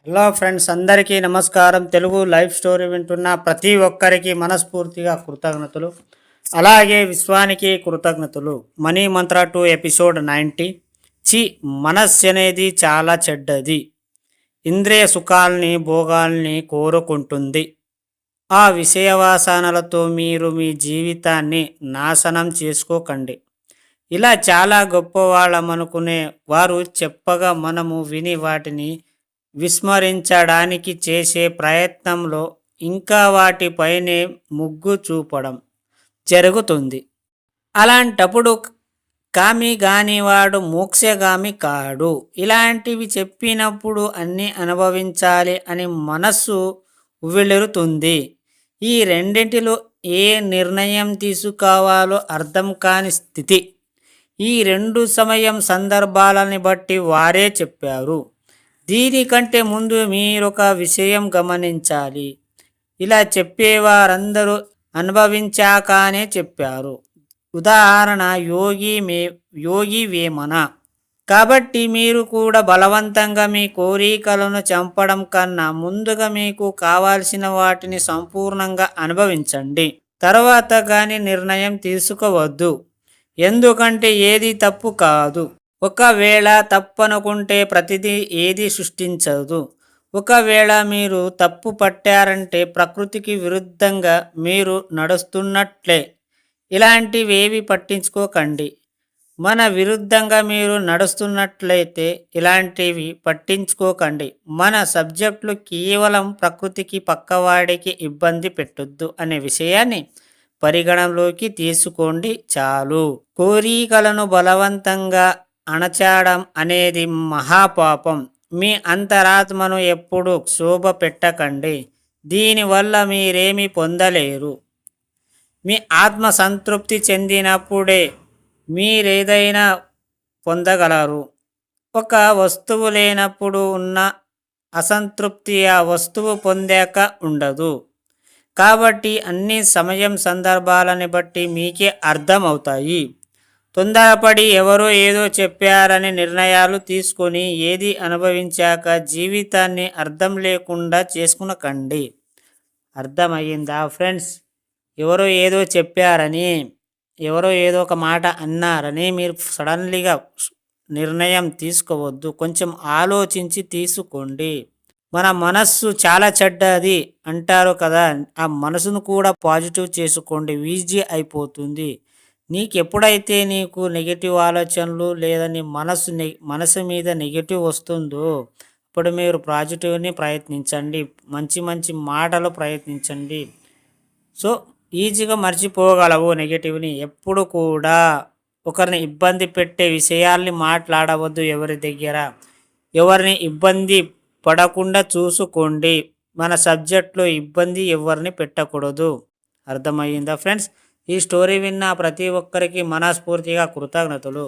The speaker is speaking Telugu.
హలో ఫ్రెండ్స్, అందరికీ నమస్కారం. తెలుగు లైఫ్ స్టోరీ వింటున్న ప్రతి ఒక్కరికి మనస్ఫూర్తిగా కృతజ్ఞతలు. అలాగే విశ్వానికి కృతజ్ఞతలు. మనీ మంత్ర 2 ఎపిసోడ్ 90. మనస్సు అనేది చాలా చెడ్డది. ఇంద్రియ సుఖాల్ని భోగాల్ని కోరుకుంటుంది. ఆ విషయవాసనలతో మీరు మీ జీవితాన్ని నాశనం చేసుకోకండి. ఇలా చాలా గొప్పవాళ్ళమనుకునే వారు చెప్పగా మనము విని వాటిని విస్మరించడానికి చేసే ప్రయత్నంలో ఇంకా వాటిపైనే మొగ్గు చూపడం జరుగుతుంది. అలాంటప్పుడు కామి గానివాడు మోక్షగామి కాడు. ఇలాంటివి చెప్పినప్పుడు అన్నీ అనుభవించాలి అని మనస్సు ఉవ్విళ్ళుతుంది. ఈ రెండింటిలో ఏ నిర్ణయం తీసుకోవాలో అర్థం కాని స్థితి. ఈ రెండు సందర్భాలని బట్టి వారే చెప్పారు. దీనికంటే ముందు మీరొక విషయం గమనించాలి. ఇలా చెప్పేవారందరూ అనుభవించాకనే చెప్పారు. ఉదాహరణ యోగి వేమన. కాబట్టి మీరు కూడా బలవంతంగా మీ కోరికలను చంపడం కన్నా ముందుగా మీకు కావాల్సిన వాటిని సంపూర్ణంగా అనుభవించండి. తర్వాత కానీ నిర్ణయం తీసుకోవద్దు. ఎందుకంటే ఏది తప్పు కాదు. ఒకవేళ తప్పనుకుంటే ప్రతిదీ ఏది సృష్టించదు. ఒకవేళ మీరు తప్పు పట్టారంటే ప్రకృతికి విరుద్ధంగా మీరు నడుస్తున్నట్లే. ఇలాంటివేవి పట్టించుకోకండి. మన విరుద్ధంగా మీరు నడుస్తున్నట్లయితే ఇలాంటివి పట్టించుకోకండి. మన సబ్జెక్టులు కేవలం ప్రకృతికి పక్కవాడికి ఇబ్బంది పెట్టొద్దు అనే విషయాన్ని పరిగణలోకి తీసుకోండి చాలు. కోరికలను బలవంతంగా అణచాడం అనేది మహాపాపం. మీ అంతరాత్మను ఎప్పుడు శోభ పెట్టకండి. దీనివల్ల మీరేమీ పొందలేరు. మీ ఆత్మ సంతృప్తి చెందినప్పుడే మీరేదైనా పొందగలరు. ఒక వస్తువు లేనప్పుడు ఉన్న అసంతృప్తి ఆ వస్తువు పొందాక ఉండదు. కాబట్టి అన్ని సందర్భాలని బట్టి మీకే అర్థమవుతాయి. తొందరపడి ఎవరో ఏదో చెప్పారని నిర్ణయాలు తీసుకొని ఏది అనుభవించాక జీవితాన్ని అర్థం లేకుండా చేసుకునకండి. అర్థమయ్యిందా ఫ్రెండ్స్? ఎవరో ఏదో చెప్పారని, ఎవరో ఏదో ఒక మాట అన్నారని మీరు సడన్లీగా నిర్ణయం తీసుకోవద్దు. కొంచెం ఆలోచించి తీసుకోండి. మన మనస్సు చాలా చెడ్డది అంటారు కదా, ఆ మనసును కూడా పాజిటివ్ చేసుకోండి. ఈజీ అయిపోతుంది. ఎప్పుడైతే నీకు నెగిటివ్ ఆలోచనలు లేదా నీ మనసు మీద నెగిటివ్ వస్తుందో అప్పుడు మీరు పాజిటివ్ని ప్రయత్నించండి. మంచి మంచి మాటలు ప్రయత్నించండి. సో ఈజీగా మర్చిపోగలవు నెగిటివ్ని. ఎప్పుడు కూడా ఒకరిని ఇబ్బంది పెట్టే విషయాల్ని మాట్లాడవద్దు. ఎవరిని ఇబ్బంది పడకుండా చూసుకోండి. మన సబ్జెక్ట్లో ఇబ్బంది ఎవరిని పెట్టకూడదు. అర్థమయ్యిందా ఫ్రెండ్స్? ఈ స్టోరీ విన్న ప్రతి ఒక్కరికి మనస్ఫూర్తిగా కృతజ్ఞతలు.